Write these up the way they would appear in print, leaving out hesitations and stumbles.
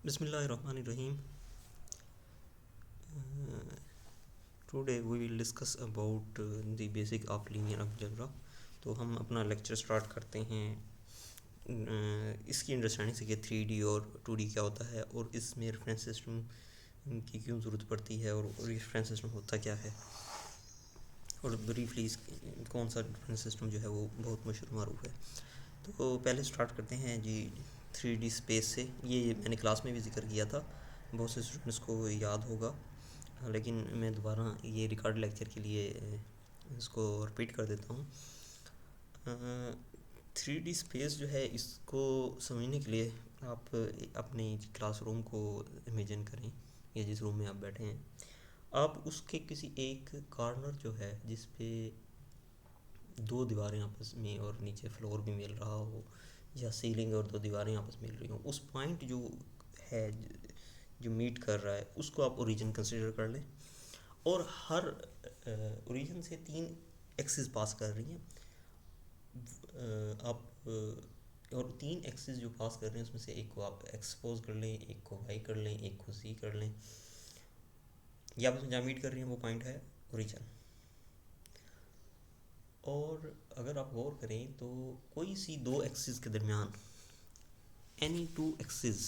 Bismillahirrahmanirrahim. Today we will discuss about the basic of linear algebra. तो हम अपना lecture start करते हैं इसकी अंडरस्टैंडिंग से कि 3D और 2D क्या होता है और इसमें रेफरेंस सिस्टम की क्यों ज़रूरत पड़ती है और रेफरेंस सिस्टम होता क्या है और ब्रीफली कौन सा रेफरेंस सिस्टम जो है वो बहुत मशहूर मारूफ है। तो पहले स्टार्ट करते हैं जी 3D स्पेस से। ये मैंने क्लास में भी जिक्र किया था, बहुत से स्टूडेंट्स को याद होगा, लेकिन मैं दोबारा ये रिकॉर्ड लेक्चर के लिए इसको रिपीट कर देता हूँ। 3D स्पेस जो है इसको समझने के लिए आप अपने क्लासरूम को इमेजिन करें या जिस रूम में आप बैठे हैं, आप उसके किसी एक कॉर्नर जो है जिस पे दो दीवारें आपस में और नीचे फ्लोर भी मिल रहा हो या सीलिंग और दो दीवारें आपस में मिल रही हो, उस पॉइंट जो है जो मीट कर रहा है उसको आप ओरिजिन कंसिडर कर लें। और हर ओरिजिन से तीन एक्सिस पास कर रही हैं आप और तीन एक्सिस जो पास कर रहे हैं उसमें से एक को आप एक्सपोज कर लें, एक को वाई कर लें, एक को सी कर लें। या आपस में जहाँ मीट कर रही हैं वो पॉइंट है ओरिजिन। और अगर आप गौर करें तो कोई सी दो एक्सिस के दरमियान any two axis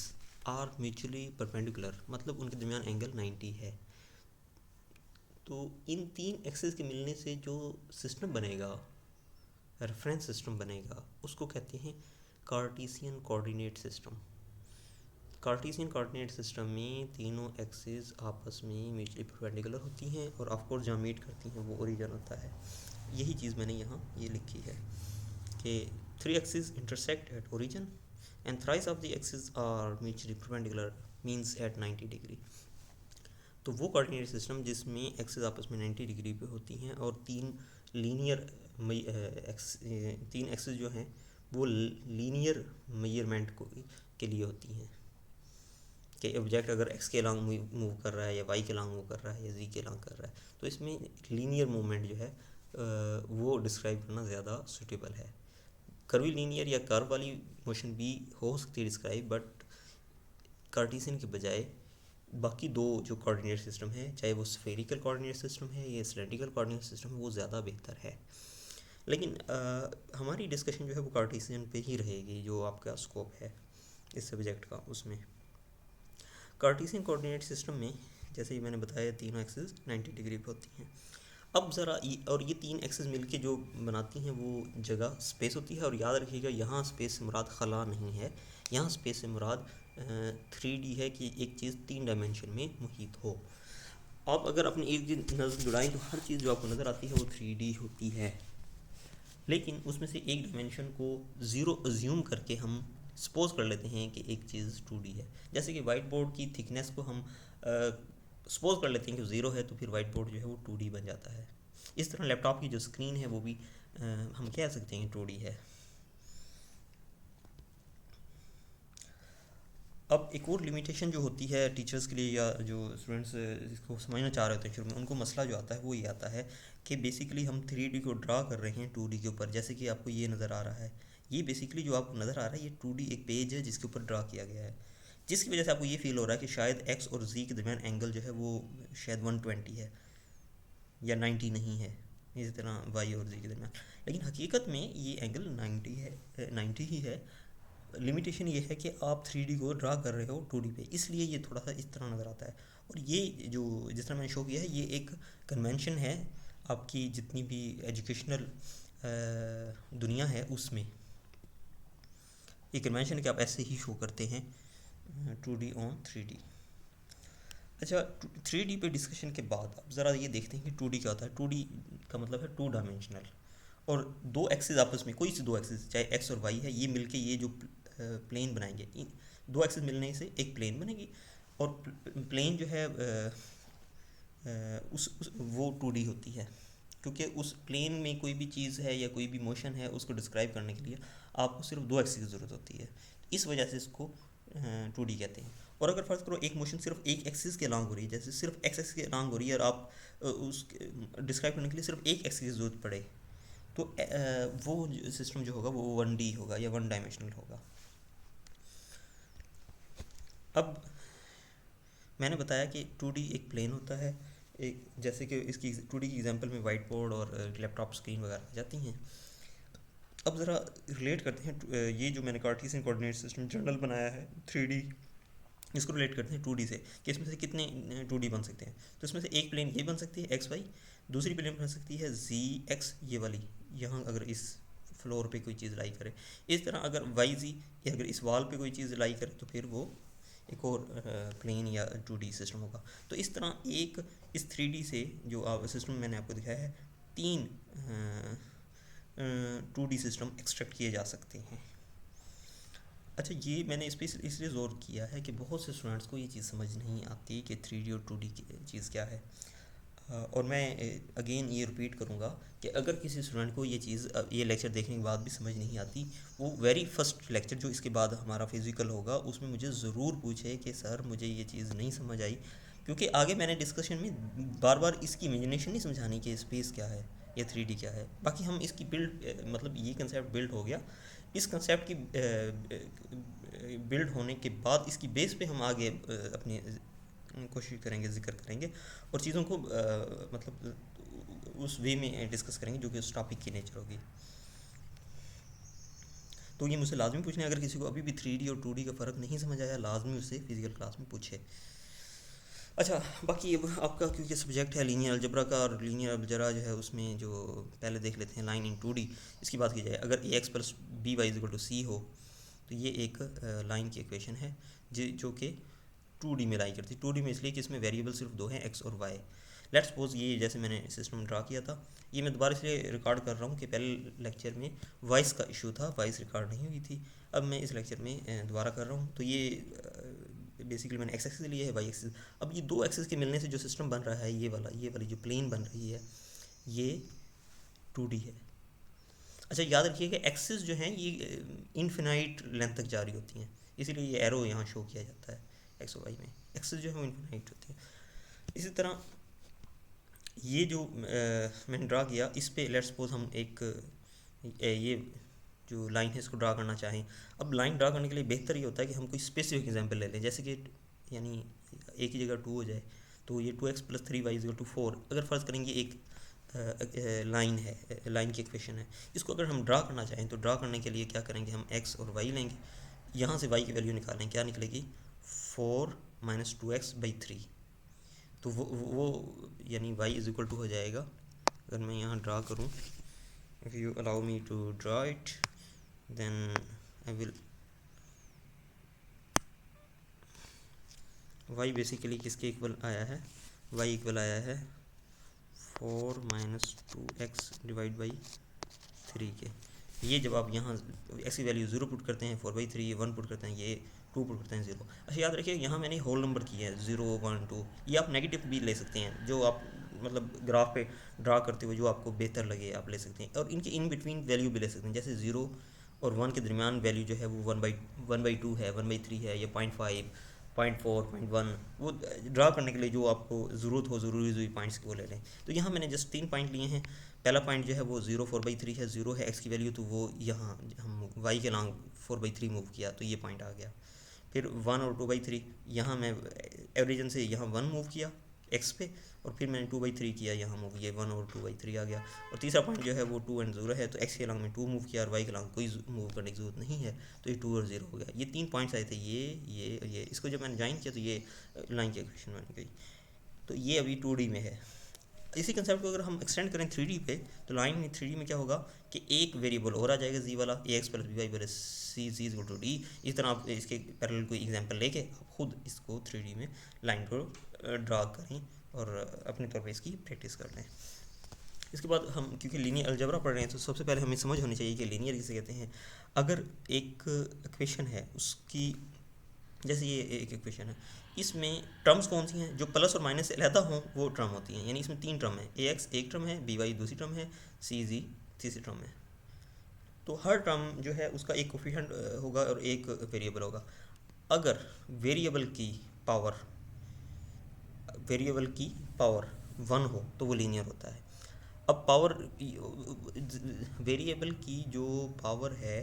are mutually perpendicular, मतलब उनके दरमियान एंगल 90 है। तो इन तीन एक्सिस के मिलने से जो सिस्टम बनेगा, रेफरेंस सिस्टम बनेगा, उसको कहते हैं Cartesian coordinate system. Cartesian coordinate system में तीनों एक्सिस आपस में म्यूचुअली परपेंडिकुलर होती हैं और ऑफकोर्स जहाँ मीट करती हैं वो ओरिजिन होता है। यही चीज़ मैंने यहाँ ये लिखी है कि 3 axes intersect at origin and thrice of the axes are mutually perpendicular means at 90 degree. तो वो कोऑर्डिनेट सिस्टम जिसमें एक्सिस आपस में 90 डिग्री पे होती हैं और लीनियर तीन एक्सिस जो हैं वो लीनियर मेजरमेंट के लिए होती हैं कि ऑब्जेक्ट अगर एक्स के लॉन्ग मूव कर रहा है या वाई के लॉन्ग मूव कर रहा है या जी के लॉन्ग कर रहा है, तो इसमें लीनियर मूवमेंट जो है वो डिस्क्राइब करना ज़्यादा सूटेबल है। कर्वी लीनियर या कर्व वाली मोशन भी हो सकती है डिस्क्राइब, बट कार्टेशियन के बजाय बाकी दो जो कोऑर्डिनेट सिस्टम है, चाहे वो स्फेरिकल कोऑर्डिनेट सिस्टम है या सिलेंड्रिकल कोऑर्डिनेट सिस्टम है, वो ज़्यादा बेहतर है। लेकिन हमारी डिस्कशन जो है वो कार्टेशियन पे ही रहेगी, जो आपका स्कोप है इस सब्जेक्ट का। उसमें कार्टेशियन कोऑर्डिनेट सिस्टम में जैसे ही मैंने बताया तीनों एक्सिस 90 डिग्री पे होती हैं। अब ज़रा और ये तीन एक्सिस मिलके जो बनाती हैं वो जगह स्पेस होती है। और याद रखिएगा यहाँ स्पेस से मुराद खला नहीं है, यहाँ स्पेस से मुराद 3D है कि एक चीज़ 3 डायमेंशन में मुहित हो। आप अगर अपनी एक नज़र जुड़ाएं तो हर चीज़ जो आपको नज़र आती है वो 3D होती है, लेकिन उसमें से एक डायमेंशन को ज़ीरो अज्यूम करके हम सपोज कर लेते हैं कि एक चीज़ 2D है। जैसे कि वाइट बोर्ड की थिकनेस को हम सपोज कर लेते हैं कि 0 है, तो फिर वाइट बोर्ड जो है वो 2D बन जाता है। इस तरह लैपटॉप की जो स्क्रीन है वो भी हम कह सकते हैं 2D है। अब एक और लिमिटेशन जो होती है टीचर्स के लिए या जो स्टूडेंट्स इसको समझना चाह रहे होते हैं शुरू में, उनको मसला जो आता है वो ये आता है कि बेसिकली हम 3D को ड्रा कर रहे हैं 2D के ऊपर। जैसे कि आपको ये नज़र आ रहा है, ये बेसिकली जो आपको नज़र आ रहा है ये 2D एक पेज है जिसके ऊपर ड्रा किया गया है, जिसकी वजह से आपको ये फील हो रहा है कि शायद एक्स और जी के दरमियान एंगल जो है वो शायद 120 है या 90 नहीं है, इसी तरह वाई और जी के दरमियान। लेकिन हकीकत में ये एंगल 90 है, 90 ही है। लिमिटेशन ये है कि आप 3D को ड्रा कर रहे हो 2D पे, इसलिए ये थोड़ा सा इस तरह नज़र आता है। और ये जो जिस तरह मैंने शो किया है ये एक कन्वेंशन है आपकी जितनी भी एजुकेशनल दुनिया है उसमें, ये कन्वेंशन है कि आप ऐसे ही शो करते हैं 2D ऑन 3D। अच्छा, 3D पे डिस्कशन के बाद अब ज़रा ये देखते हैं कि 2D क्या होता है। 2D का मतलब है 2 डायमेंशनल, और दो एक्सिस आपस में, कोई सी दो एक्सिस चाहे एक्स और वाई है, ये मिलके ये जो प्लेन बनाएंगे, दो एक्सिस मिलने से एक प्लेन बनेगी। और प्लेन जो है उस वो 2D होती है, क्योंकि उस प्लेन में कोई भी चीज़ है या कोई भी मोशन है उसको डिस्क्राइब करने के लिए आपको सिर्फ दो एक्सिस की ज़रूरत होती है। इस वजह से इसको 2D कहते हैं। और अगर फ़र्ज़ करो एक मोशन सिर्फ एक एक्सिस के लॉन्ग हो रही है, जैसे सिर्फ एक्स एक्सिस के लॉन्ग हो रही है और आप उस डिस्क्राइब करने के लिए सिर्फ एक एक्सिस की ज़रूरत पड़े, तो वो सिस्टम जो होगा वो 1D होगा या 1 डायमेंशनल होगा। अब मैंने बताया कि 2D एक प्लेन होता है, एक जैसे कि इसकी 2D की एग्जांपल में वाइट बोर्ड और लैपटॉप स्क्रीन वगैरह आ जाती हैं। अब ज़रा रिलेट करते हैं ये जो मैंने कार्टेशियन कोऑर्डिनेट सिस्टम जनरल बनाया है 3D, इसको रिलेट करते हैं 2D से कि इसमें से कितने 2D बन सकते हैं। तो इसमें से एक प्लेन ये बन सकती है एक्स वाई, दूसरी प्लेन बन सकती है जी एक्स, ये वाली, यहाँ अगर इस फ्लोर पे कोई चीज़ लाई करे। इस तरह अगर वाई जी, अगर इस वॉल पे कोई चीज़ लाई करे तो फिर वो एक और प्लेन या 2D सिस्टम होगा। तो इस तरह एक इस 3D से जो आप सिस्टम मैंने आपको दिखाया है, तीन 2D सिस्टम एक्सट्रैक्ट किए जा सकते हैं। अच्छा, ये मैंने इस पर इसलिए ज़ोर किया है कि बहुत से स्टूडेंट्स को ये चीज़ समझ नहीं आती कि 3D और 2D की चीज़ क्या है। और मैं अगेन ये रिपीट करूँगा कि अगर किसी स्टूडेंट को ये चीज़ ये लेक्चर देखने के बाद भी समझ नहीं आती, वो वेरी फर्स्ट लेक्चर जो इसके बाद हमारा फिज़िकल होगा उसमें मुझे ज़रूर पूछे कि सर मुझे ये चीज़ नहीं समझ आई, क्योंकि आगे मैंने डिस्कशन में बार बार इसकी इमेजिनेशन नहीं समझानी कि स्पेस क्या है या 3D क्या है। बाकी हम इसकी बिल्ड मतलब ये कंसेप्ट बिल्ड हो गया, इस कंसेप्ट की बिल्ड होने के बाद इसकी बेस पे हम आगे अपनी कोशिश करेंगे, जिक्र करेंगे और चीज़ों को मतलब उस वे में डिस्कस करेंगे जो कि उस टॉपिक की नेचर होगी। तो ये मुझसे लाजमी पूछना है, अगर किसी को अभी भी 3D और 2D का फ़र्क नहीं समझ आया, लाजमी उससे फिजिकल क्लास में पूछे। अच्छा, बाकी अब आपका क्योंकि सब्जेक्ट है लीनियर अलजबरा का, और लीनियर अलजबरा जो है उसमें जो पहले देख लेते हैं लाइन इन 2D, इसकी बात की जाए, अगर a x plus b y equal to c हो तो ये एक लाइन की इक्वेशन है जो कि 2D में लाई करती है। 2D में इसलिए कि इसमें वेरिएबल सिर्फ दो हैं, एक्स और वाई। लेट्स सपोज ये जैसे मैंने सिस्टम ड्रा किया था, ये मैं दोबारा इसलिए रिकॉर्ड कर रहा हूँ कि पहले लेक्चर में वॉइस का इशू था, वॉइस रिकॉर्ड नहीं हुई थी। अब मैं इस लेक्चर में दोबारा कर रहा हूँ। तो ये बेसिकली मैंने एक्स एक्सिस लिया है, वाई एक्सिस। अब ये दो एक्सिस के मिलने से जो सिस्टम बन रहा है, ये वाली जो प्लेन बन रही है, ये 2D है। अच्छा, याद रखिए कि एक्सिस जो हैं ये इनफिनाइट लेंथ तक जारी होती हैं, इसीलिए ये एरो यहाँ शो किया जाता है एक्स और वाई में। एक्सिस जो है वो इनफिनाइट होती है। इसी तरह ये जो मैंने ड्रा किया, इस पे लेट्स सपोज हम एक ये जो लाइन है इसको ड्रा करना चाहें। अब लाइन ड्रा करने के लिए बेहतर ये होता है कि हम कोई स्पेसिफिक एग्जांपल ले लें, जैसे कि यानी एक ही जगह 2 हो जाए, तो ये 2x plus 3y equal to 4 अगर फ़र्ज़ करेंगे एक लाइन है, लाइन की इक्वेशन है, इसको अगर हम ड्रा करना चाहें तो ड्रा करने के लिए क्या करेंगे, हम x और y लेंगे, यहाँ से y की वैल्यू निकालें, क्या निकलेगी 4 माइनस 2x/3। तो वो यानी y इज इक्वल टू हो जाएगा, अगर मैं यहाँ ड्रा करूँ, if you allow me to draw it then I will, y basically किसके इक्वल आया है, y इक्वल आया है 4 माइनस 2x डिवाइड बाई 3 के। ये जब आप यहाँ x की वैल्यू 0 पुट करते हैं 4/3, ये 1 पुट करते हैं, ये 2 पुट करते हैं 0। अच्छा, याद रखिए यहाँ मैंने होल नंबर किया है 0 1 2, ये आप नेगेटिव भी ले सकते हैं, जो आप मतलब ग्राफ पे ड्रा करते हुए जो आपको बेहतर लगे आप ले सकते हैं, और इनके इन बिटवीन वैल्यू भी ले सकते हैं, जैसे 0 और 1 के दरमियान वैल्यू जो है वो 1/2 है, 1/3 है, या 0.5 0.4 0.1, वो ड्रा करने के लिए जो आपको ज़रूरत हो, ज़रूरी पॉइंट्स की वो ले लें। तो यहाँ मैंने जस्ट 3 पॉइंट लिए हैं। पहला पॉइंट जो है वो 0 4/3 है, 0 है एक्स की वैल्यू, तो वो यहाँ हम वाई के लॉन्ग 4/3 मूव किया तो ये पॉइंट आ गया। फिर 1 और 2/3, यहाँ मैं ओरिजिन से यहाँ 1 मूव किया एक्स पे, और फिर मैंने 2/3 किया यहाँ मूव, ये 1 और 2/3 आ गया। और तीसरा पॉइंट जो है वो 2 एंड 0 है, तो एक्स के लॉन्ग में 2 मूव किया और वाई के लॉन्ग कोई मूव करने की जरूरत नहीं है, तो ये 2 और 0 हो गया। ये 3 पॉइंट्स आए थे, ये इसको जब मैंने ज्वाइन किया तो ये लाइन की इक्वेशन बन गई। तो ये अभी 2D में है। इसी कंसेप्ट को अगर हम एक्सटेंड करें 3D पे, तो लाइन में 3D में क्या होगा कि एक वेरिएबल और आ जाएगा जी वाला, a x plus b y plus c g equal to d. इस तरह आप इसके पैरेलल कोई एग्जांपल लेके आप खुद इसको 3D में लाइन को ड्रा करें और अपने तौर पे इसकी प्रैक्टिस कर लें। इसके बाद हम क्योंकि लीनियर अलजबरा पढ़ रहे हैं, तो सबसे पहले हमें समझ होनी चाहिए कि लीनियर किसे कहते हैं। अगर एक इक्वेशन है उसकी, जैसे ये एक इक्वेशन है, इसमें टर्म्स कौन सी हैं, जो प्लस और माइनस से अलहदा हों वो टर्म होती हैं। यानी इसमें 3 टर्म है, ए एक्स एक टर्म है, बी वाई दूसरी टर्म है, सी जी तीसरी टर्म है। तो हर टर्म जो है उसका एक कोफिशिएंट होगा और एक वेरिएबल होगा। अगर वेरिएबल की पावर 1 हो तो वो लीनियर होता है। अब पावर वेरिएबल की जो पावर है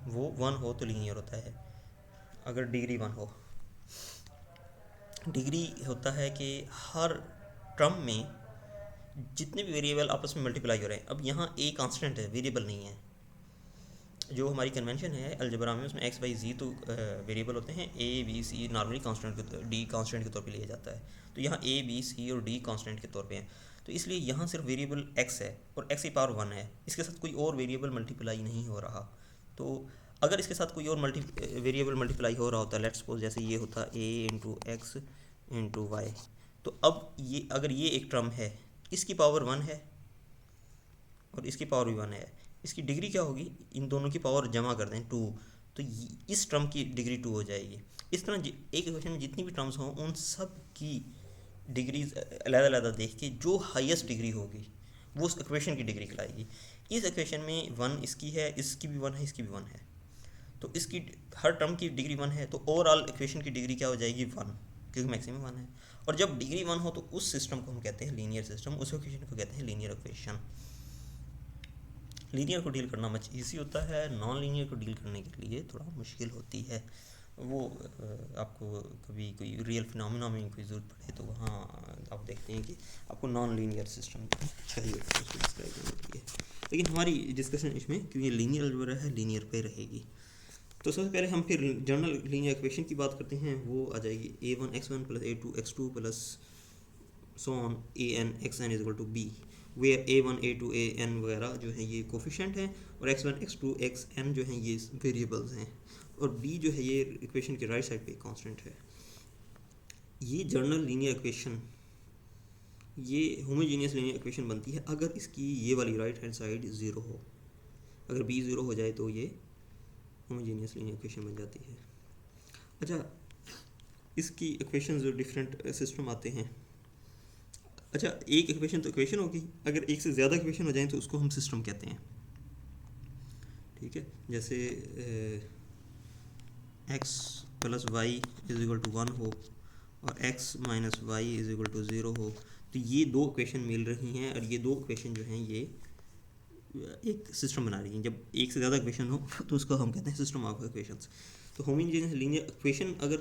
वो 1 हो तो लीनियर होता है। अगर डिग्री 1 हो, डिग्री होता है कि हर टर्म में जितने भी वेरिएबल आपस में मल्टीप्लाई हो रहे हैं। अब यहाँ ए कांस्टेंट है, वेरिएबल नहीं है। जो हमारी कन्वेंशन है अलजेब्रा में, उसमें एक्स वाई जी तो वेरिएबल होते हैं, A B C normally constant के, डी कांस्टेंट के तौर पे लिया जाता है। तो यहाँ ए बी सी और डी कांस्टेंट के तौर पे हैं। तो इसलिए यहाँ सिर्फ वेरिएबल एक्स है और एक्स की पावर 1 है, इसके साथ कोई और वेरिएबल मल्टीप्लाई नहीं हो रहा। तो अगर इसके साथ कोई और वेरिएबल मल्टीप्लाई हो रहा होता, लेट्स सपोज जैसे ये होता ए इंटू एक्स इंटू वाई, तो अब ये अगर ये एक टर्म है, इसकी पावर 1 है और इसकी पावर भी 1 है, इसकी डिग्री क्या होगी, इन दोनों की पावर जमा कर दें 2, तो इस टर्म की डिग्री 2 हो जाएगी। इस तरह एक इक्वेशन में जितनी भी टर्म्स हों उन सब की डिग्रीज अलग-अलग देख के जो हाईएस्ट डिग्री होगी वो उस इक्वेशन की डिग्री कहलाएगी। इस इक्वेशन में 1 इसकी है, इसकी भी 1 है, इसकी भी 1 है, तो इसकी हर टर्म की डिग्री 1 है, तो ओवरऑल इक्वेशन की डिग्री क्या हो जाएगी 1, क्योंकि मैक्सिमम 1 है। और जब डिग्री 1 हो तो उस सिस्टम को हम कहते हैं लीनियर सिस्टम, उस इक्वेशन को कहते हैं लीनियर इक्वेशन। लीनियर को डील करना मच ईजी होता है, नॉन लीनियर को डील करने के लिए थोड़ा मुश्किल होती है। वो आपको कभी कोई रियल फिनोमेना में कोई ज़रूरत पड़े तो वहाँ आप देखते हैं कि आपको नॉन लीनियर सिस्टम चाहिए उसको डिस्क्राइब करने के लिए। लेकिन हमारी डिस्कशन इसमें क्योंकि लीनियर अलजेब्रा है, लीनियर पे रहेगी। तो सबसे पहले हम फिर जनरल लीनियर इक्वेशन की बात करते हैं। वो आ जाएगी a1x1 plus a2x2 plus so on an xn is equal to b, where a1 a2 an वगैरह जो है ये कोफिशेंट हैं और x1 x2 xn जो हैं ये वेरिएबल्स हैं, और b जो है ये इक्वेशन के राइट साइड पे कांस्टेंट है। ये जनरल लीनियर इक्वेशन, ये होमोजीनियस लीनियर इक्वेशन बनती है अगर इसकी ये वाली राइट हैंड साइड ज़ीरो हो। अगर b ज़ीरो हो जाए तो ये होमोजीनियस लीनियर इक्वेशन बन जाती है। अच्छा, इसकी इक्वेशन जो डिफरेंट सिस्टम आते हैं। अच्छा, एक इक्वेशन तो इक्वेशन होगी, अगर एक से ज़्यादा इक्वेशन हो जाए तो उसको हम सिस्टम कहते हैं। ठीक है, जैसे x plus y is equal to 1 हो और x minus y is equal to 0 हो, तो ये दो इक्वेशन मिल रही हैं और ये दो इक्वेशन जो हैं ये एक सिस्टम बना रही हैं। जब एक से ज़्यादा इक्वेशन हो तो उसको हम कहते हैं सिस्टम ऑफ इक्वेशंस। तो होमोजेनियस लीनियर इक्वेशन अगर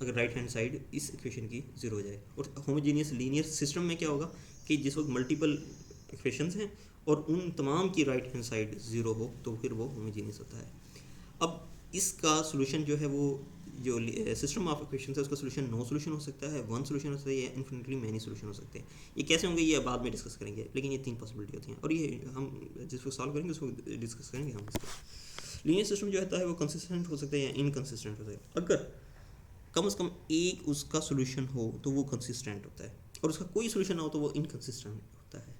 राइट हैंड साइड इस इक्वेशन की 0 हो जाए, और होमोजेनियस लीनियर सिस्टम में क्या होगा कि जिस वक्त मल्टीपल इक्वेशंस हैं और उन तमाम की राइट हैंड साइड 0 हो तो फिर वो होमोजेनियस होता है। अब इसका सोल्यूशन जो है वो जो सिस्टम ऑफ इक्वेशंस है उसका सोल्यूशन नो सोल्यूशन हो सकता है, वन सोल्यूशन हो सकता है, या इन्फिनिटली मैनी सोल्यूशन हो सकते हैं। ये कैसे होंगे ये बाद में डिस्कस करेंगे, लेकिन ये 3 पॉसिबिलिटी होती हैं और ये हम जिसको सॉल्व करेंगे उसको डिस्कस करेंगे हम इसको। लीनियर सिस्टम जो होता है वो कंसिस्टेंट हो सकता है या इनकंसिस्टेंट हो सकता है। अगर कम से कम एक उसका सोल्यूशन हो तो वो कंसिस्टेंट होता है, और उसका कोई सोल्यूशन ना हो तो वो इनकंसिस्टेंट होता है।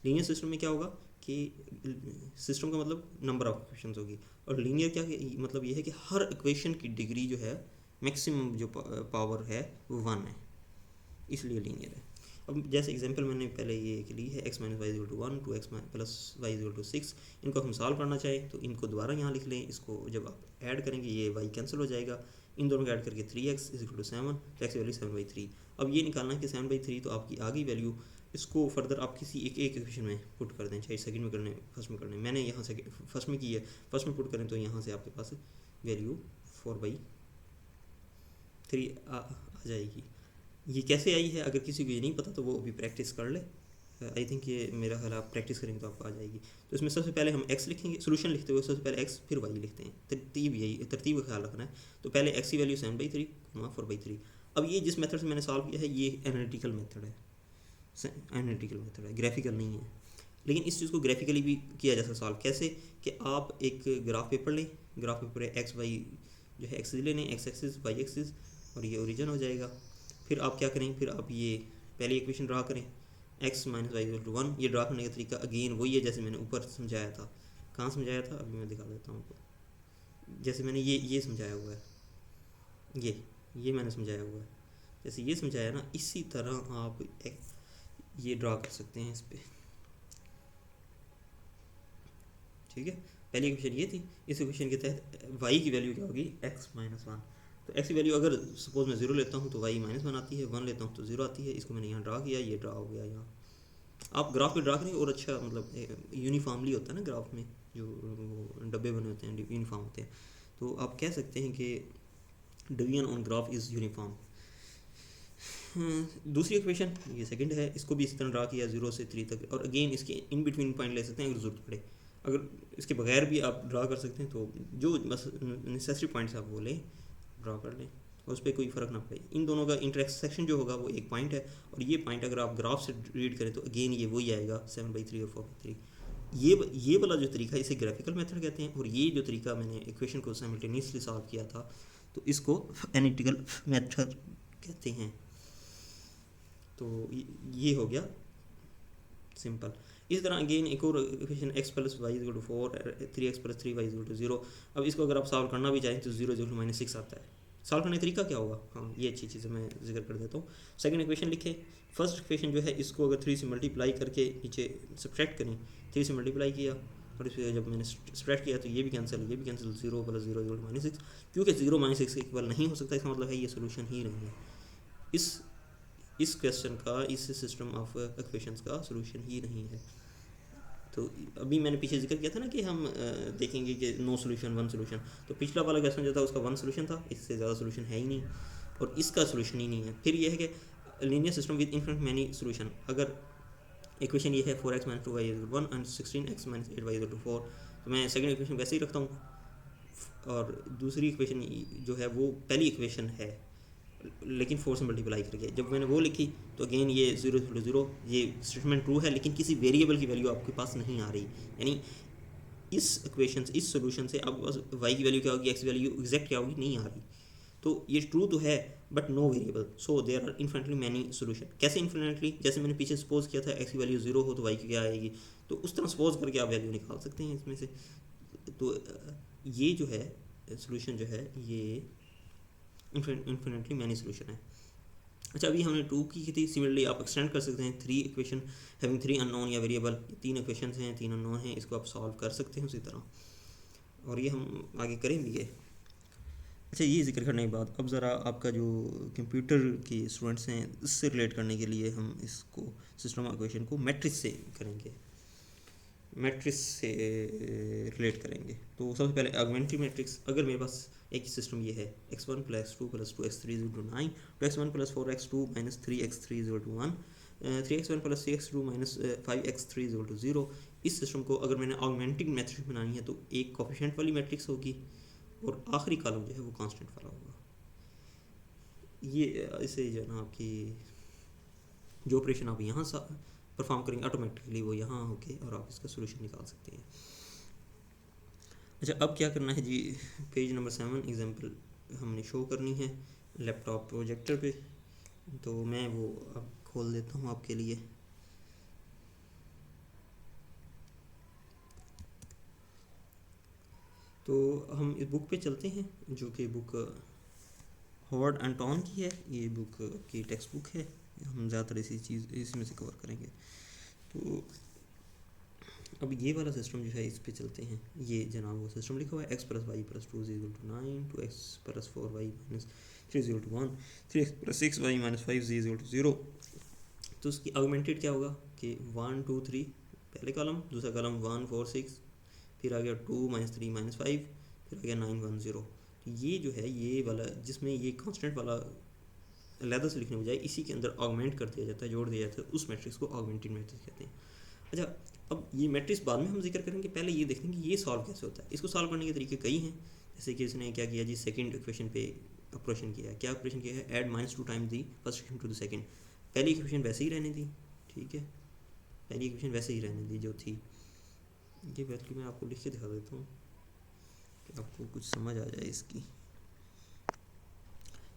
लीनियर सिस्टम में क्या होगा कि सिस्टम का मतलब नंबर ऑफ इक्वेशंस होगी, और लीनियर क्या मतलब ये है कि हर इक्वेशन की डिग्री जो है मैक्सिमम जो पावर है वो 1 है, इसलिए लीनियर है। अब जैसे एग्जांपल मैंने पहले ये ली है x minus y equal to 1 two x plus y equal to 6, इनको हम सॉल्व करना चाहें तो इनको दोबारा यहाँ लिख लें। इसको जब आप ऐड करेंगे ये y कैंसिल हो जाएगा, इन दोनों को ऐड करके 3x इज इक्वल टू 7, तो x की वैल्यू 7/3। अब ये निकालना है कि 7/3 तो आपकी आ गई वैल्यू। इसको फर्दर आप किसी एक इक्वेशन में पुट कर दें, चाहे सेकंड में करने फर्स्ट में करने, मैंने यहाँ से फर्स्ट में की है, फर्स्ट में पुट करें तो यहाँ से आपके पास वैल्यू 4/3 आ जाएगी। ये कैसे आई है अगर किसी को ये नहीं पता तो वो अभी प्रैक्टिस कर ले। आई थिंक ये मेरा ख्याल आप प्रैक्टिस करेंगे तो आपको आ जाएगी। तो इसमें सबसे पहले हम x लिखेंगे, सोल्यूशन लिखते हुए सबसे पहले x फिर y लिखते हैं, तरतीब का ख्याल रखना है। तो पहले x की वैल्यू 7/3 4/3। अब ये जिस मेथड से मैंने सॉल्व किया है ये एनालिटिकल मेथड है, ग्राफिकल नहीं है। लेकिन इस चीज़ को ग्राफिकली भी किया जा सकता सॉल्व। कैसे कि आप एक ग्राफ पेपर लें, ग्राफ पेपर है एक्स वाई जो है एक्सिस ले लें, एक्स एक्सिस वाई एक्सिस, और ये ओरिजिन हो जाएगा। फिर आप क्या करें, फिर आप ये पहली इक्वेशन ड्रा करें x minus y equal to 1। ये ड्रा करने का तरीका अगेन वही है जैसे मैंने ऊपर समझाया था। कहाँ समझाया था अभी मैं दिखा देता हूँ आपको। जैसे मैंने ये समझाया हुआ है, ये मैंने समझाया हुआ है, जैसे ये समझाया ना, इसी तरह आप ये ड्रा कर सकते हैं इस पर। ठीक है, पहली इक्वेशन ये थी, इस इक्वेशन के तहत y की वैल्यू क्या होगी x माइनस 1। तो x की वैल्यू अगर सपोज मैं 0 लेता हूँ तो y माइनस 1 आती है, 1 लेता हूँ तो 0 आती है। इसको मैंने यहाँ ड्रा किया, ये ड्रा हो गया यहाँ। आप ग्राफ में ड्रा करेंगे और अच्छा मतलब यूनिफॉर्मली होता है ना ग्राफ में, जो डब्बे बने होते हैं यूनिफॉर्म होते हैं। तो आप कह सकते हैं कि division on graph is uniform. दूसरी इक्वेशन ये सेकंड है, इसको भी इस तरह ड्रा किया 0 से 3 तक, और अगेन इसके इन बिटवीन पॉइंट ले सकते हैं अगर ज़रूरत पड़े। अगर इसके बगैर भी आप ड्रा कर सकते हैं, तो जो बस नेसेसरी पॉइंट्स आप वो लें, ड्रा कर लें, और उस पर कोई फ़र्क ना पड़े। इन दोनों का इंटरसेक्शन जो होगा वो एक पॉइंट है, और ये पॉइंट अगर आप ग्राफ से रीड करें तो अगेन ये वही आएगा 7/3 और 4/3। ये वाला जो तरीका है इसे ग्राफिकल मेथड कहते हैं, और ये जो तरीका मैंने इक्वेशन को साइमल्टेनियसली सॉल्व किया था तो इसको एनालिटिकल मेथड कहते हैं। तो ये हो गया सिंपल। इस तरह अगेन एक और equation x plus y is to 4, 3x plus 3y is to 0। अब इसको अगर आप सॉल्व करना भी चाहें तो 0 इज टू -6 आता है। सॉल्व करने का तरीका क्या होगा, हाँ ये अच्छी चीज़ मैं जिक्र कर देता हूँ। सेकंड इक्वेशन लिखे, फर्स्ट इक्वेशन जो है इसको अगर 3 से मल्टीप्लाई करके नीचे सब्ट्रैक्ट करें, 3 से मल्टीप्लाई किया और इस जब मैंने सब्ट्रैक्ट किया तो ये भी कैंसिल, 0 प्लस 0 इज टू -6। क्योंकि 0 -6 के इक्वल नहीं हो सकता, इसका मतलब है ये सोल्यूशन ही नहीं है। इस क्वेश्चन का, इस सिस्टम ऑफ इक्वेशंस का सोल्यूशन ही नहीं है। तो अभी मैंने पीछे जिक्र किया था ना कि हम देखेंगे कि नो सोल्यूशन वन सोल्यूशन, तो पिछला वाला क्वेश्चन जो था उसका वन सोल्यूशन था, इससे ज़्यादा सोल्यूशन है ही नहीं, और इसका सोल्यूशन ही नहीं है। फिर यह है कि linear system with infinite many solution, अगर इक्वेशन ये है 4x - 2y = 1 and 16x - 8y = 4, तो मैं सेकंड इक्वेशन वैसे ही रखता हूँ, और दूसरी इक्वेशन जो है वो पहली इक्वेशन है लेकिन 4 से मल्टीप्लाई करके। जब मैंने वो लिखी तो अगेन ये 0 = 0, ये स्टेटमेंट ट्रू है, लेकिन किसी वेरिएबल की वैल्यू आपके पास नहीं आ रही। यानी इस इक्वेशन से, इस सोल्यूशन से आपके पास y की वैल्यू क्या होगी, x की वैल्यू एग्जैक्ट क्या होगी, नहीं आ रही। तो ये ट्रू तो है but no variable, so there are infinitely many solution. कैसे इन्फिनिटली, जैसे मैंने पीछे सपोज किया था x की वैल्यू 0 हो तो y की क्या आएगी, तो उस तरह सपोज करके आप वैल्यू निकाल सकते हैं इसमें से। तो ये जो है सोल्यूशन जो है ये इन्फिनिटली मैनी सोल्यूशन है। अच्छा, अभी हमने 2 की थी, सिमिलरली आप एक्सटेंड कर सकते हैं 3 इक्वेशन हैविंग 3 अननोन या वेरिएबल, 3 इक्वेशन हैं 3 अननोन हैं, इसको आप सॉल्व कर सकते हैं उसी तरह, और ये हम आगे करें भी है। अच्छा, ये जिक्र करने के बाद अब ज़रा आपका जो कंप्यूटर के स्टूडेंट्स हैं इससे रिलेट करने के लिए हम इसको सिस्टम ऑफ इक्वेशन को मैट्रिक्स से करेंगे, मैट्रिक्स से रिलेट करेंगे। तो सबसे पहले ऑगमेंटेड मैट्रिक्स, अगर मेरे पास एक ही सिस्टम ये है x1 + x2 + 2x3 = 9, 2x1 + 4x2 - 3x3 = 1, 3x1 + 6x2 - 5x3 = 0। इस सिस्टम को अगर मैंने ऑगमेंटिंग मैट्रिक्स बनानी है तो एक कोफिशिएंट वाली मैट्रिक्स होगी और आखिरी कॉलम जो है वो कांस्टेंट वाला होगा। ये इसे जो है ना आपकी जो ऑपरेशन आप यहाँ परफॉर्म करेंगे ऑटोमेटिकली वो यहाँ होके और आप इसका सोल्यूशन निकाल सकते हैं। अच्छा, अब क्या करना है जी, पेज नंबर 7 एग्जांपल हमने शो करनी है लैपटॉप प्रोजेक्टर पे, तो मैं वो अब खोल देता हूँ आपके लिए। तो हम इस बुक पे चलते हैं जो कि बुक हॉवर्ड एंड टॉन की है, ये बुक की टेक्स्ट बुक है, हम ज़्यादातर इसी में से कवर करेंगे। तो अब ये वाला सिस्टम जो है इस पे चलते हैं। ये जनाब वो सिस्टम लिखा हुआ है x + y + 2 = 9, 2x + 4y - 3 = 1, 3x + 6y - 5z = 0। तो उसकी ऑगमेंटेड क्या होगा कि 1 2 3 पहले कॉलम, दूसरा कॉलम 1 4 6, फिर आ गया 2 - 3 - 5, फिर आ गया 9 1 0। तो ये जो है ये वाला जिसमें ये कांस्टेंट वाला अलग से लिखने के बजाय इसी के अंदर ऑगमेंट कर दिया जाता है, जोड़ दिया जाता है, उस मैट्रिक्स को ऑगमेंटेड मैट्रिक्स कहते हैं। अच्छा, अब ये मैट्रिक्स बाद में हम जिक्र करेंगे, पहले ये देखेंगे ये सॉल्व कैसे होता है। इसको सॉल्व करने के तरीके कई हैं, जैसे कि इसने क्या किया जी, सेकंड इक्वेशन पे ऑपरेशन किया है। क्या ऑपरेशन किया है, add -2 times the first equation to the second. पहली इक्वेशन वैसे ही रहने दी, ठीक है, पहली इक्वेशन वैसे ही रहने दी जो थी। ये बल्कि मैं आपको लिख के दिखा देता हूँ कि आपको कुछ समझ आ जाए इसकी।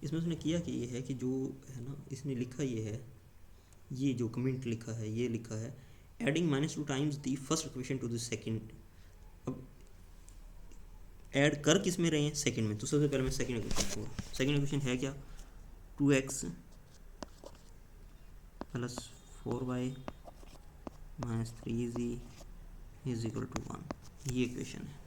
इसमें उसने किया कि ये है कि जो है ना, इसने लिखा ये है, ये जो कमेंट लिखा है ये लिखा है adding -2 times the first equation to the second. अब ऐड कर किस में रहे हैं, सेकंड में, तो सबसे पहले मैं सेकंड इक्वेशन कहूँगा। सेकंड इक्वेशन है क्या, 2x + 4y - 3z = 1, ये इक्वेशन है।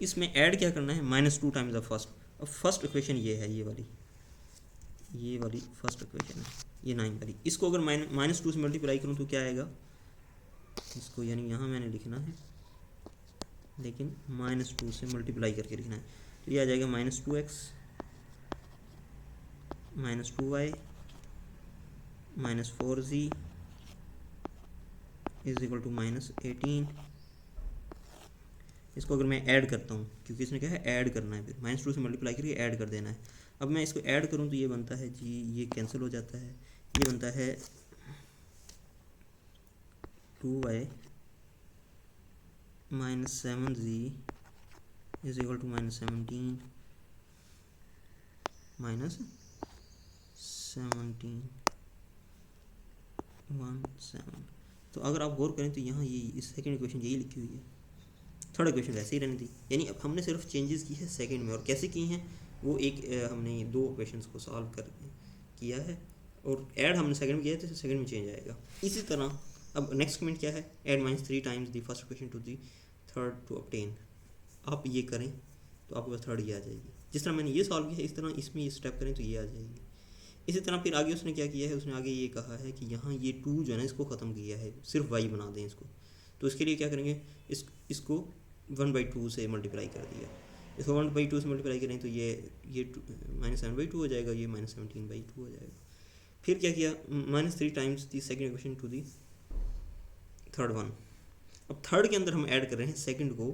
इसमें ऐड क्या करना है, -2 टाइम्स द फर्स्ट। अब फर्स्ट इक्वेशन ये है, ये वाली फर्स्ट इक्वेशन है, ये 9 वाली। इसको अगर -2 से मल्टीप्लाई करूँ तो क्या आएगा, इसको यानी यहाँ मैंने लिखना है लेकिन -2 से मल्टीप्लाई करके लिखना है, तो ये आ जाएगा -2x minus 2y minus 4z is equal to minus 18। इसको अगर मैं ऐड करता हूँ, क्योंकि इसने क्या है ऐड करना है, फिर -2 से मल्टीप्लाई करके ऐड कर देना है। अब मैं इसको ऐड करूँ तो ये बनता है जी, ये कैंसिल हो जाता है, ये बनता है 2y minus 7z is equal to minus 17 minus 17 17। तो अगर आप गौर करें तो यहाँ ये इस सेकंड इक्वेशन यही लिखी हुई है, थर्ड इक्वेशन वैसे ही रहनी थी। यानी अब हमने सिर्फ चेंजेस की है सेकंड में, और कैसे की हैं वो एक हमने दो इक्वेशंस को सॉल्व कर किया है, और ऐड हमने सेकंड में किया है तो सेकंड में चेंज आएगा। इसी तरह अब नेक्स्ट कमेंट क्या है, add -3 times the first equation to the third to obtain. आप ये करें तो आपके पास थर्ड ये आ जाएगी। जिस तरह मैंने ये सॉल्व किया है इस तरह इसमें ये स्टेप करें तो ये आ जाएगी। इसी तरह फिर आगे उसने क्या किया है, उसने आगे ये कहा है कि यहाँ ये 2 जो है ना इसको ख़त्म किया है, सिर्फ y बना दें इसको। तो इसके लिए क्या करेंगे, इसको 1/2 से मल्टीप्लाई कर दिया। इसको 1/2 से मल्टीप्लाई करें तो ये -7/2 हो जाएगा, ये -17/2 हो जाएगा। फिर क्या किया, -3 times the second equation to the third one. अब थर्ड के अंदर हम ऐड कर रहे हैं सेकंड को,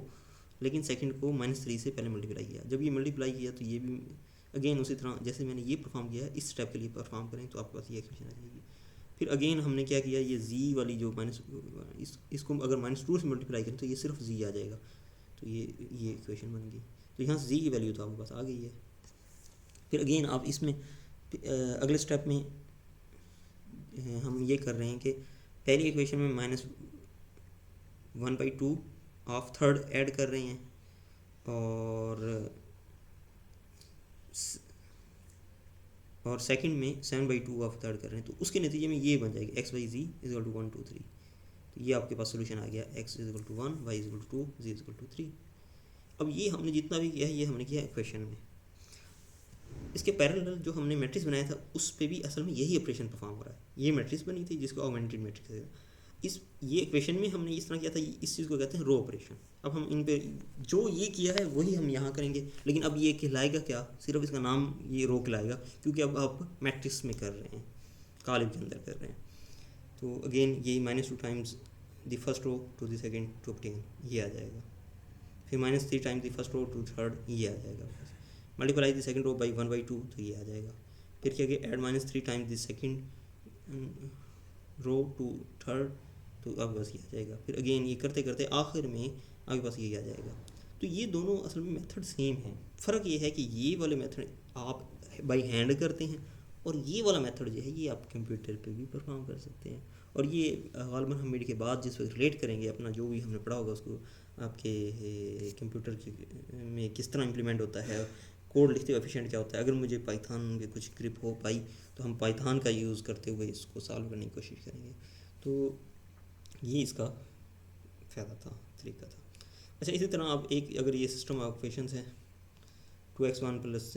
लेकिन सेकंड को -3 से पहले मल्टीप्लाई किया। जब ये मल्टीप्लाई किया तो ये भी अगेन उसी तरह जैसे मैंने ये परफॉर्म किया है इस स्टेप के लिए परफॉर्म करें तो आपके पास ये इक्वेशन आ जाएगी। फिर अगेन हमने क्या किया, ये z वाली जो इसको अगर -2 से मल्टीप्लाई करें तो ये सिर्फ z आ जाएगा, तो ये इक्वेशन बन गई। तो यहाँ z की वैल्यू तो आपके पास आ गई है। फिर अगेन आप इसमें अगले स्टेप में हम ये कर रहे हैं कि पहली इक्वेशन में -1/2 ऑफ थर्ड ऐड कर रहे हैं, और सेकंड में 7/2 ऑफ थर्ड कर रहे हैं, तो उसके नतीजे में ये बन जाएगी x y z is equal to 1 2 3। तो ये आपके पास सोल्यूशन आ गया, x is equal to 1 y is equal to 2 z is equal to 3। अब ये हमने जितना भी किया है ये हमने किया इक्वेशन में। इसके पैरेलल जो हमने मैट्रिक्स बनाया था उस पर भी असल में यही ऑपरेशन परफॉर्म हो रहा है। ये मैट्रिक्स बनी थी जिसको ऑगमेंटेड मैट्रिक्स है, ये इक्वेशन में हमने इस तरह किया था, इस चीज़ को कहते हैं रो ऑपरेशन। अब हम इन पे जो ये किया है वही हम यहाँ करेंगे, लेकिन अब ये कहलाएगा क्या, सिर्फ इसका नाम ये रो कहलाएगा, क्योंकि अब आप मैट्रिक्स में कर रहे हैं, कॉलम के अंदर कर रहे हैं। तो अगेन ये -2 times the first row to the second to obtain, ये आ जाएगा। फिर -3 times the first row to third, ये आ जाएगा। Multiply the second row by 1/2 तो ये आ जाएगा। फिर क्या किया, add -3 times the second row to third, तो आपके पास ये आ जाएगा। फिर अगेन ये करते करते आखिर में आपके पास ये आ जाएगा। तो ये दोनों असल में मेथड सेम है, फ़र्क ये है कि ये वाले मेथड आप बाई हैंड करते हैं, और ये वाला मेथड जो है ये आप कंप्यूटर पे भी परफॉर्म कर सकते हैं। और ये गालबन हम मीड के बाद जिस वक्त रिलेट करेंगे अपना जो भी हमने पढ़ा होगा उसको आपके कंप्यूटर में किस तरह इम्प्लीमेंट होता है, कोड लिखते हुए एफिशिएंट क्या होता है। अगर मुझे पाइथन में कुछ ग्रिप हो पाई तो हम पाइथन का यूज़ करते हुए इसको सॉल्व करने की कोशिश करेंगे। तो ये इसका फ़ायदा था, तरीका था। अच्छा, इसी तरह आप एक अगर ये सिस्टम ऑफ इक्वेशंस है 2x1 plus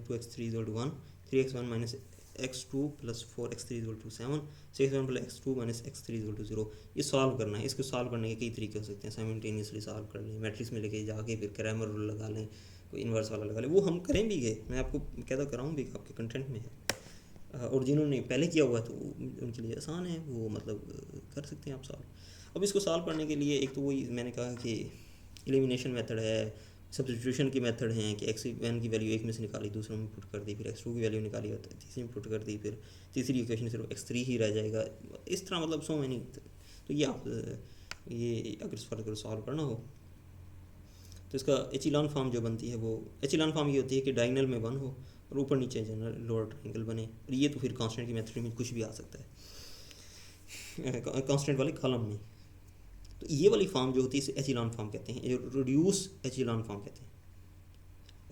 2x3 equal to 1, 3x1 minus x2 plus 4x3 equal to 7, 6x1 plus x2 minus x3 equal to 0, ये सॉल्व करना है। इसको सॉल्व करने के कई तरीके हो सकते हैं, साइमल्टेनियसली सॉल्व कर लें, मैट्रिक्स में लेके जाके फिर क्रैमर रूल लगा लें, कोई इन्वर्स वाला लगा लें, वो हम करें भी गए, मैं आपको कहता कराऊँ भी, आपके कंटेंट में है। और जिन्होंने पहले किया हुआ तो उनके लिए आसान है, वो मतलब कर सकते हैं आप सॉल्व। अब इसको सॉल्व करने के लिए एक तो वही मैंने कहा कि एलिमिनेशन मेथड है, सब्स्टिट्यूशन की मेथड हैं कि x1 की वैल्यू एक में से निकाली, दूसरे में पुट कर दी, फिर x2 की वैल्यू निकाली तीसरी में पुट कर दी, फिर तीसरी इक्वेशन सिर्फ x3 ही रह जाएगा, इस तरह मतलब सो मैनी। तो ये आप ये अगर इस पर सॉल्व करना हो तो इसका एचिलॉन फॉर्म जो बनती है वो एचिलॉन फॉर्म ये होती है कि डायगोनल में 1 हो और ऊपर नीचे जनरल लोअर ट्रायंगल बने, और ये तो फिर कांस्टेंट की मेथड में कुछ भी आ सकता है कांस्टेंट वाले कॉलम में। तो ये वाली फॉर्म जो होती है इसे एचिलॉन फॉर्म कहते हैं, रिड्यूस एचिलॉन फॉर्म कहते हैं।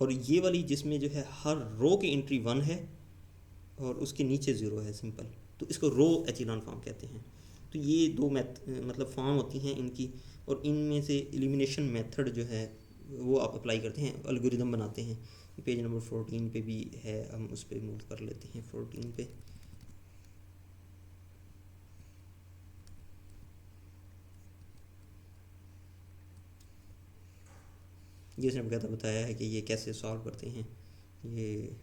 और ये वाली जिसमें जो है हर रो की एंट्री 1 है और उसके नीचे 0 है सिंपल, तो इसको रो एचिलॉन फॉर्म कहते हैं। तो ये दो मतलब फॉर्म होती हैं इनकी, और इनमें से एलिमिनेशन मेथड जो है वो आप अप्लाई करते हैं, एल्गोरिदम बनाते हैं। पेज नंबर 14 पे भी है, हम उस पर मूव कर लेते हैं 14 पे। ये इसने बताया है कि ये कैसे सॉल्व करते हैं, ये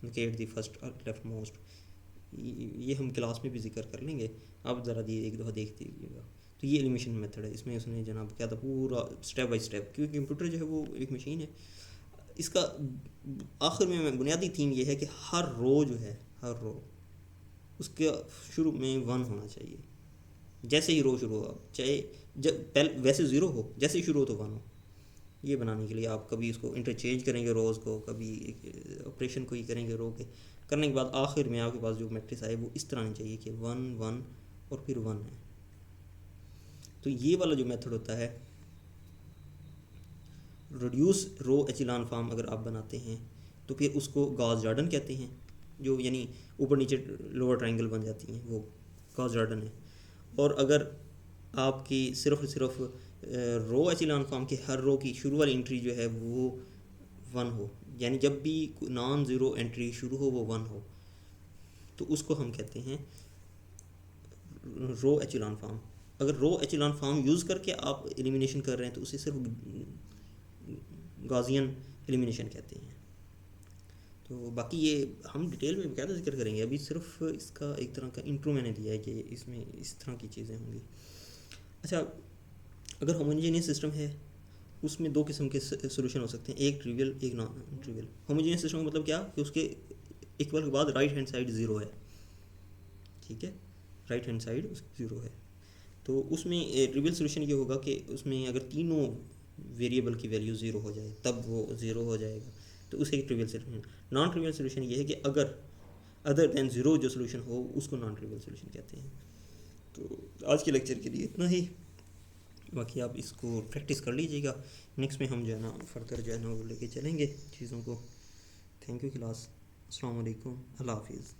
locate the first left most, ये हम क्लास में भी जिक्र कर लेंगे, आप ज़रा ये एक दफ़ा देख दीजिएगा। तो ये एलिमिनेशन मेथड है, इसमें उसने जनाब क्या था पूरा स्टेप बाय स्टेप, क्योंकि कंप्यूटर जो है वो एक मशीन है। इसका आखिर में बुनियादी थीम ये है कि हर रो जो है, हर रो उसके शुरू में 1 होना चाहिए। जैसे ही रो शुरू हो, चाहे जब पहले वैसे ज़ीरो हो, जैसे ही शुरू हो तो 1 हो। ये बनाने के लिए आप कभी इसको इंटरचेंज करेंगे रोज़ को, कभी ऑपरेशन को ही करेंगे रो के, करने के बाद आखिर में आपके पास जो मैट्रिक्स आए वो इस तरह नहीं चाहिए कि 1 1 और फिर 1 है। तो ये वाला जो मेथड होता है रिड्यूस रो एचिलॉन फॉर्म, अगर आप बनाते हैं तो फिर उसको गॉस जॉर्डन कहते हैं, जो यानी ऊपर नीचे लोअर ट्रायंगल बन जाती हैं, वो गॉस जॉर्डन है। और अगर आपकी सिर्फ रो एचिलॉन फॉर्म के हर रो की शुरू वाली एंट्री जो है वो 1 हो, यानी जब भी नॉन ज़ीरो एंट्री शुरू हो वो 1 हो, तो उसको हम कहते हैं रो एचिलॉन फॉर्म। अगर रो एचिलॉन फॉर्म यूज़ करके आप एलिमिनेशन कर रहे हैं तो उसे सिर्फ गॉसियन एलिमिनेशन कहते हैं। तो बाकी ये हम डिटेल में क्या जिक्र करेंगे, अभी सिर्फ इसका एक तरह का इंट्रो मैंने दिया है कि इसमें इस तरह की चीज़ें होंगी। अच्छा, अगर होमोजेनियस सिस्टम है उसमें 2 किस्म के सोल्यूशन हो सकते हैं, एक ट्रिवियल एक नॉन ट्रिवियल। होमोजेनियस सिस्टम का मतलब क्या कि उसके इक्वल के बाद राइट हैंड साइड 0 है, ठीक है, राइट हैंड साइड उसकी 0 है। तो उसमें ट्रिवियल सोल्यूशन ये होगा कि उसमें अगर तीनों वेरिएबल की वैल्यू 0 हो जाए तब वो 0 हो जाएगा, तो उसे एक trivial solution. Non trivial solution ये है कि अगर अदर देन 0 जो सोल्यूशन हो उसको नॉन ट्रिवियल सोल्यूशन कहते हैं। तो आज के लेक्चर के लिए इतना ही, बाकी आप इसको प्रैक्टिस कर लीजिएगा, नेक्स्ट में हम जो है ना फर्दर जो है ना वो लेके चलेंगे चीज़ों को। थैंक यू क्लास, अस्सलाम वालेकुम, अल्लाह हाफिज़।